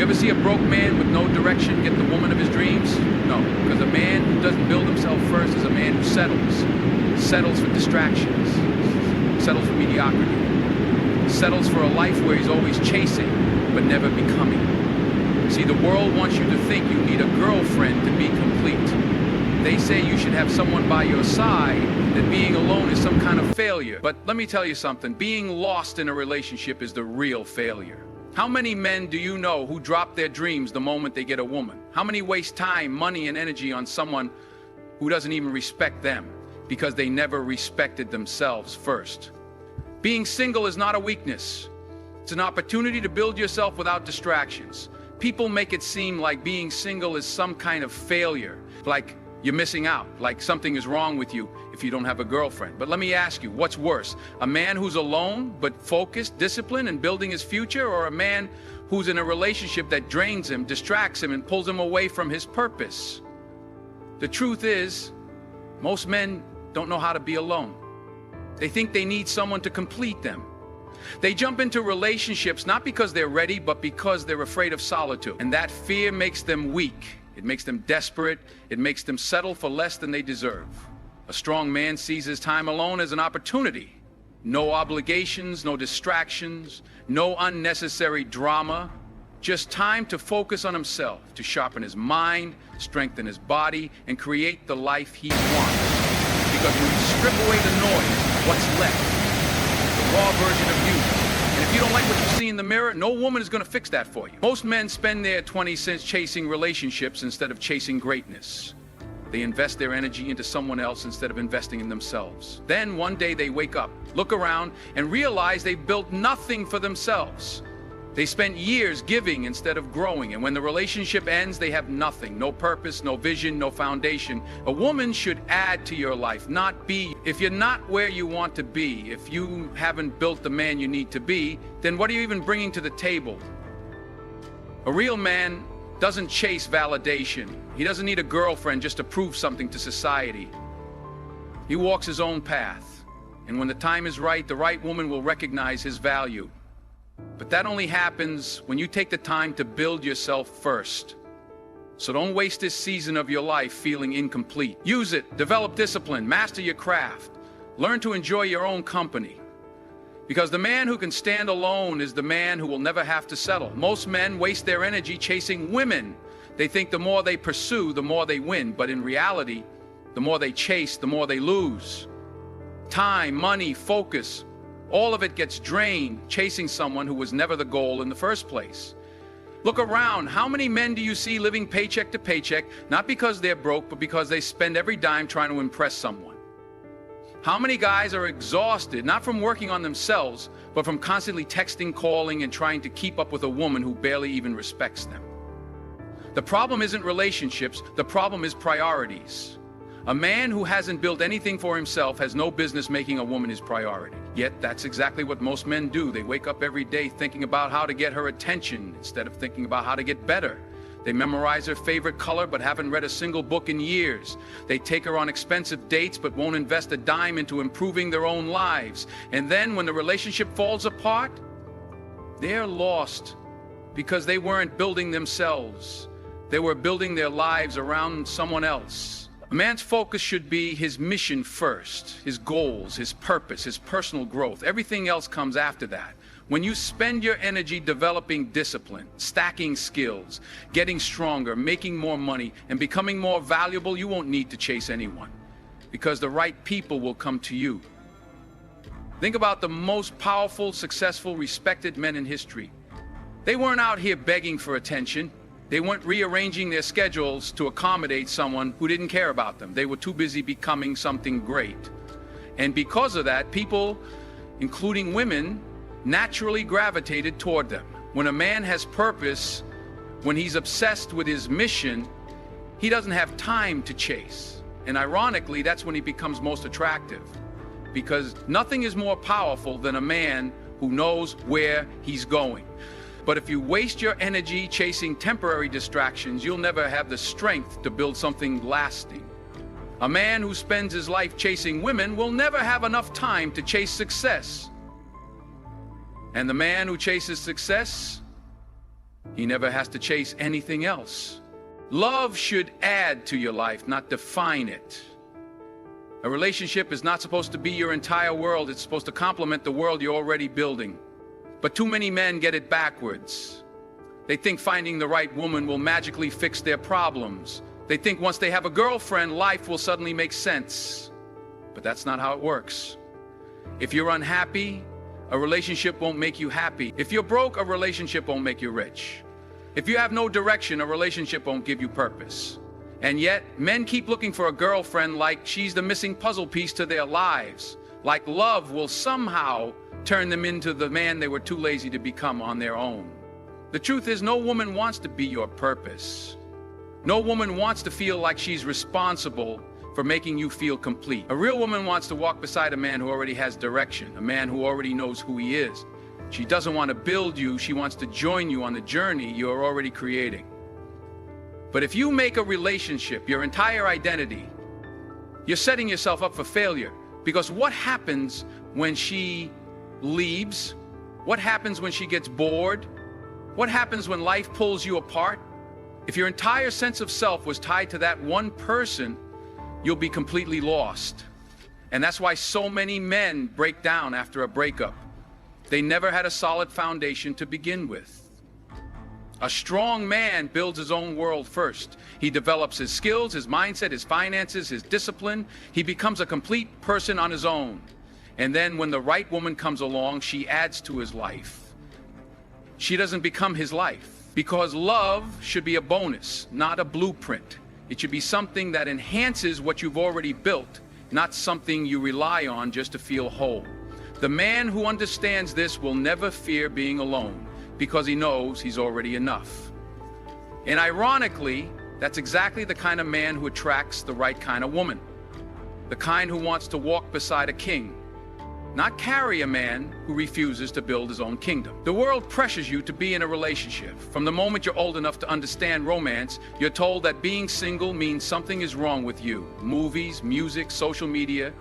ever see a broke man with no direction get the woman of his dreams? No, because a man who doesn't build himself first is a man who settles for distractions, settles for mediocrity, settles for a life where he's always chasing but never becoming. See, the world wants you to think you need a girlfriend to be complete. They say you should have someone by your side, that being alone is some kind of failure. But let me tell you something, being lost in a relationship is the real failure. How many men do you know who drop their dreams the moment they get a woman? How many waste time, money, and energy on someone who doesn't even respect them because they never respected themselves first? Being single is not a weakness. It's an opportunity to build yourself without distractions. People make it seem like being single is some kind of failure, like you're missing out, like something is wrong with you if you don't have a girlfriend. But let me ask you, what's worse? A man who's alone but focused, disciplined, and building his future, or a man who's in a relationship that drains him, distracts him, and pulls him away from his purpose? The truth is, most men don't know how to be alone. They think they need someone to complete them. They jump into relationships not because they're ready, but because they're afraid of solitude. And that fear makes them weak. It makes them desperate. It makes them settle for less than they deserve. A strong man sees his time alone as an opportunity. No obligations, no distractions, no unnecessary drama. Just time to focus on himself, to sharpen his mind, strengthen his body, and create the life he wants. Because when you strip away the noise, what's left? The raw version of you. And if you don't like what you see in the mirror, no woman is going to fix that for you. Most men spend their 20 cents chasing relationships instead of chasing greatness. They invest their energy into someone else instead of investing in themselves. Then one day they wake up, look around, and realize they've built nothing for themselves. They spent years giving instead of growing, and when the relationship ends, they have nothing. No purpose, no vision, no foundation. A woman should add to your life, not be. If you're not where you want to be, if you haven't built the man you need to be, then what are you even bringing to the table? A real man doesn't chase validation. He doesn't need a girlfriend just to prove something to society. He walks his own path, and when the time is right, the right woman will recognize his value. But that only happens when you take the time to build yourself first. So don't waste this season of your life feeling incomplete. Use it, develop discipline, master your craft, learn to enjoy your own company. Because the man who can stand alone is the man who will never have to settle. Most men waste their energy chasing women. They think the more they pursue, the more they win. But in reality, the more they chase, the more they lose. Time, money, focus, all of it gets drained chasing someone who was never the goal in the first place. Look around. How many men do you see living paycheck to paycheck, not because they're broke, but because they spend every dime trying to impress someone? How many guys are exhausted, not from working on themselves, but from constantly texting, calling, and trying to keep up with a woman who barely even respects them? The problem isn't relationships, the problem is priorities. A man who hasn't built anything for himself has no business making a woman his priority. Yet that's exactly what most men do. They wake up every day thinking about how to get her attention instead of thinking about how to get better. They memorize her favorite color but haven't read a single book in years. They take her on expensive dates but won't invest a dime into improving their own lives. And then when the relationship falls apart, they're lost because they weren't building themselves. They were building their lives around someone else. A man's focus should be his mission first, his goals, his purpose, his personal growth. Everything else comes after that. When you spend your energy developing discipline, stacking skills, getting stronger, making more money, and becoming more valuable, you won't need to chase anyone, because the right people will come to you. Think about the most powerful, successful, respected men in history. They weren't out here begging for attention. They weren't rearranging their schedules to accommodate someone who didn't care about them. They were too busy becoming something great. And because of that, people, including women, naturally gravitated toward them. When a man has purpose, when he's obsessed with his mission, he doesn't have time to chase. And ironically, that's when he becomes most attractive. Because nothing is more powerful than a man who knows where he's going. But if you waste your energy chasing temporary distractions, you'll never have the strength to build something lasting. A man who spends his life chasing women will never have enough time to chase success. And the man who chases success He never has to chase anything else. Love should add to your life, not define it. A relationship is not supposed to be your entire world. It's supposed to complement the world you're already building. But too many men get it backwards. They think finding the right woman will magically fix their problems. They think once they have a girlfriend, life will suddenly make sense. But that's not how it works. If you're unhappy, a relationship won't make you happy. If you're broke, a relationship won't make you rich. If you have no direction, a relationship won't give you purpose. And yet, men keep looking for a girlfriend like she's the missing puzzle piece to their lives. Like love will somehow turn them into the man they were too lazy to become on their own. The truth is, no woman wants to be your purpose. No woman wants to feel like she's responsible for making you feel complete. A real woman wants to walk beside a man who already has direction, a man who already knows who he is. She doesn't want to build you, she wants to join you on the journey you're already creating. But if you make a relationship your entire identity, you're setting yourself up for failure. Because what happens when she leaves? What happens when she gets bored? What happens when life pulls you apart? If your entire sense of self was tied to that one person, you'll be completely lost. And that's why so many men break down after a breakup. They never had a solid foundation to begin with. A strong man builds his own world first. He develops his skills, his mindset, his finances, his discipline. He becomes a complete person on his own. And then when the right woman comes along, she adds to his life. She doesn't become his life. Because love should be a bonus, not a blueprint. It should be something that enhances what you've already built, not something you rely on just to feel whole. The man who understands this will never fear being alone, because he knows he's already enough. And ironically, that's exactly the kind of man who attracts the right kind of woman. The kind who wants to walk beside a king, not carry a man who refuses to build his own kingdom. The world pressures you to be in a relationship. From the moment you're old enough to understand romance, you're told that being single means something is wrong with you. Movies, music, social media,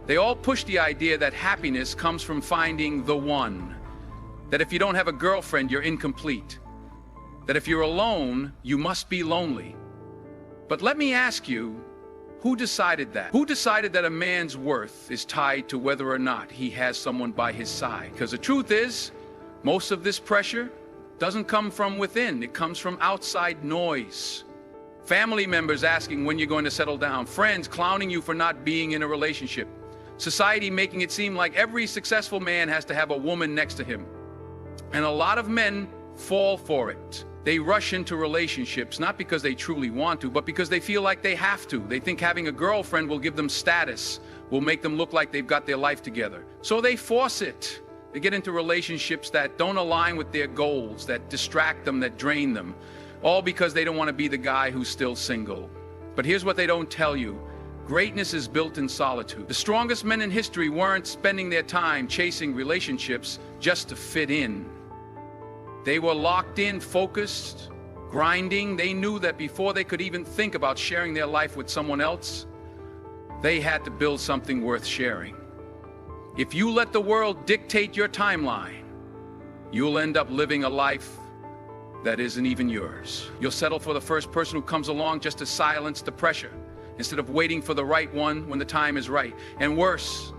they all push the idea that happiness comes from finding the one. That if you don't have a girlfriend, you're incomplete. That if you're alone, you must be lonely. But let me ask you, who decided that? Who decided that a man's worth is tied to whether or not he has someone by his side? Because the truth is, most of this pressure doesn't come from within. It comes from outside noise. Family members asking when you're going to settle down. Friends clowning you for not being in a relationship. Society making it seem like every successful man has to have a woman next to him. And a lot of men fall for it. They rush into relationships, not because they truly want to, but because they feel like they have to. They think having a girlfriend will give them status, will make them look like they've got their life together. So they force it. They get into relationships that don't align with their goals, that distract them, that drain them, all because they don't want to be the guy who's still single. But here's what they don't tell you. Greatness is built in solitude. The strongest men in history weren't spending their time chasing relationships just to fit in. They were locked in, focused, grinding. They knew that before they could even think about sharing their life with someone else, they had to build something worth sharing. If you let the world dictate your timeline, you'll end up living a life that isn't even yours. You'll settle for the first person who comes along just to silence the pressure, instead of waiting for the right one when the time is right. And worse,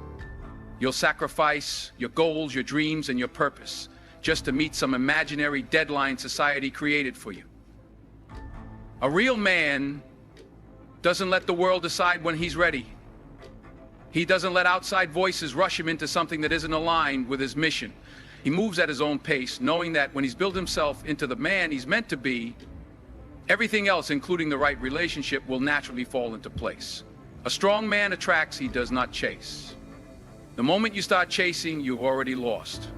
you'll sacrifice your goals, your dreams, and your purpose just to meet some imaginary deadline society created for you. A real man doesn't let the world decide when he's ready. He doesn't let outside voices rush him into something that isn't aligned with his mission. He moves at his own pace, knowing that when he's built himself into the man he's meant to be, everything else, including the right relationship, will naturally fall into place. A strong man attracts, he does not chase. The moment you start chasing, you've already lost.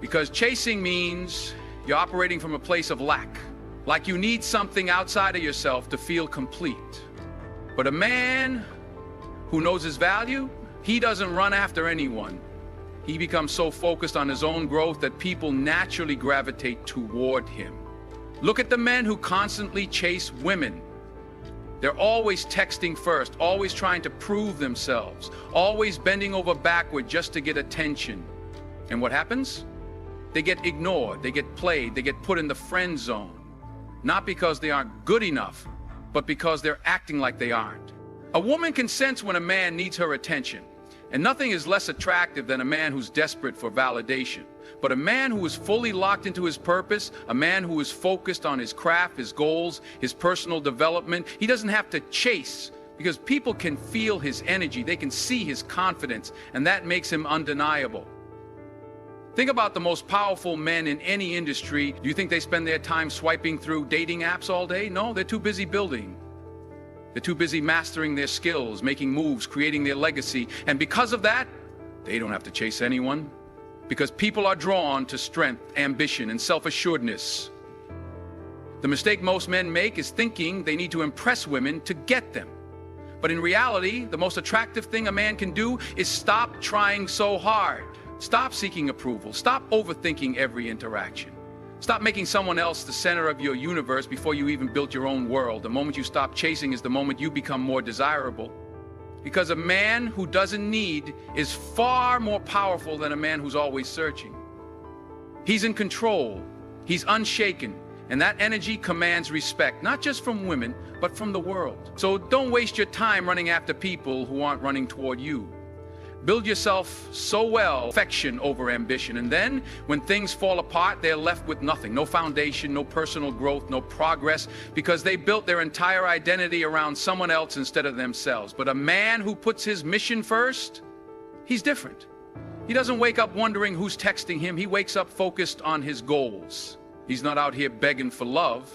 Because chasing means you're operating from a place of lack, like you need something outside of yourself to feel complete. But a man who knows his value, he doesn't run after anyone. He becomes so focused on his own growth that people naturally gravitate toward him. Look at the men who constantly chase women. They're always texting first, always trying to prove themselves, always bending over backward just to get attention. And what happens? They get ignored, they get played, they get put in the friend zone. Not because they aren't good enough, but because they're acting like they aren't. A woman can sense when a man needs her attention, and nothing is less attractive than a man who's desperate for validation. But a man who is fully locked into his purpose, a man who is focused on his craft, his goals, his personal development, he doesn't have to chase, because people can feel his energy, they can see his confidence, and that makes him undeniable. Think about the most powerful men in any industry. Do you think they spend their time swiping through dating apps all day? No, they're too busy building. They're too busy mastering their skills, making moves, creating their legacy. And because of that, they don't have to chase anyone. Because people are drawn to strength, ambition, and self-assuredness. The mistake most men make is thinking they need to impress women to get them. But in reality, the most attractive thing a man can do is stop trying so hard. Stop seeking approval. Stop overthinking every interaction. Stop making someone else the center of your universe before you even built your own world. The moment you stop chasing is the moment you become more desirable. Because a man who doesn't need is far more powerful than a man who's always searching. He's in control. He's unshaken. And that energy commands respect, not just from women, but from the world. So don't waste your time running after people who aren't running toward you. Build yourself so well, affection over ambition, and then when things fall apart, they're left with nothing. No foundation, no personal growth, no progress, because they built their entire identity around someone else instead of themselves. But a man who puts his mission first, he's different. He doesn't wake up wondering who's texting him. He wakes up focused on his goals. He's not out here begging for love.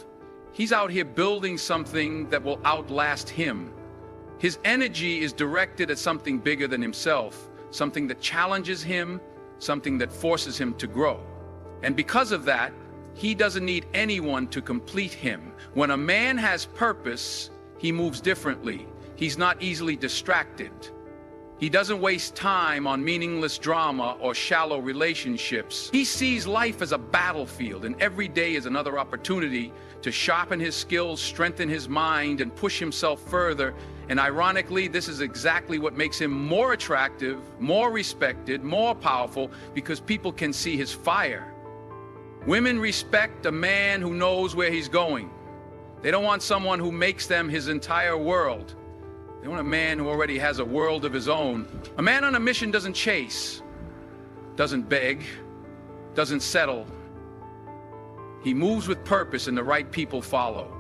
He's out here building something that will outlast him. His energy is directed at something bigger than himself, something that challenges him, something that forces him to grow. And because of that, he doesn't need anyone to complete him. When a man has purpose, he moves differently. He's not easily distracted. He doesn't waste time on meaningless drama or shallow relationships. He sees life as a battlefield, and every day is another opportunity to sharpen his skills, strengthen his mind, and push himself further. And ironically, this is exactly what makes him more attractive, more respected, more powerful, because people can see his fire. Women respect a man who knows where he's going. They don't want someone who makes them his entire world. They want a man who already has a world of his own. A man on a mission doesn't chase, doesn't beg, doesn't settle. He moves with purpose and the right people follow.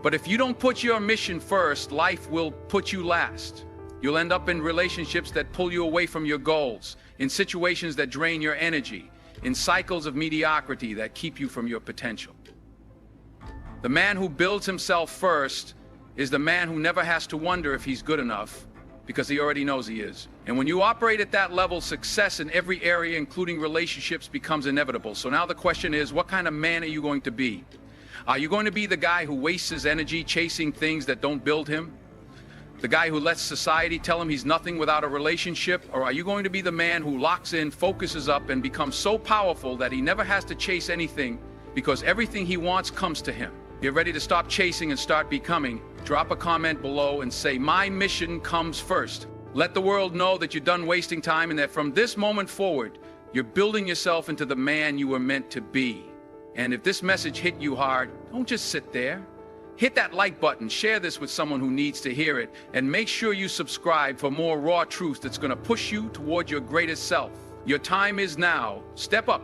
But if you don't put your mission first, life will put you last. You'll end up in relationships that pull you away from your goals, in situations that drain your energy, in cycles of mediocrity that keep you from your potential. The man who builds himself first is the man who never has to wonder if he's good enough, because he already knows he is. And when you operate at that level, success in every area, including relationships, becomes inevitable. So now the question is, what kind of man are you going to be? Are you going to be the guy who wastes his energy chasing things that don't build him? The guy who lets society tell him he's nothing without a relationship? Or are you going to be the man who locks in, focuses up, and becomes so powerful that he never has to chase anything because everything he wants comes to him? You're ready to stop chasing and start becoming? Drop a comment below and say, my mission comes first. Let the world know that you're done wasting time and that from this moment forward, you're building yourself into the man you were meant to be. And if this message hit you hard, don't just sit there. Hit that like button, share this with someone who needs to hear it, and make sure you subscribe for more raw truth that's going to push you toward your greatest self. Your time is now. Step up.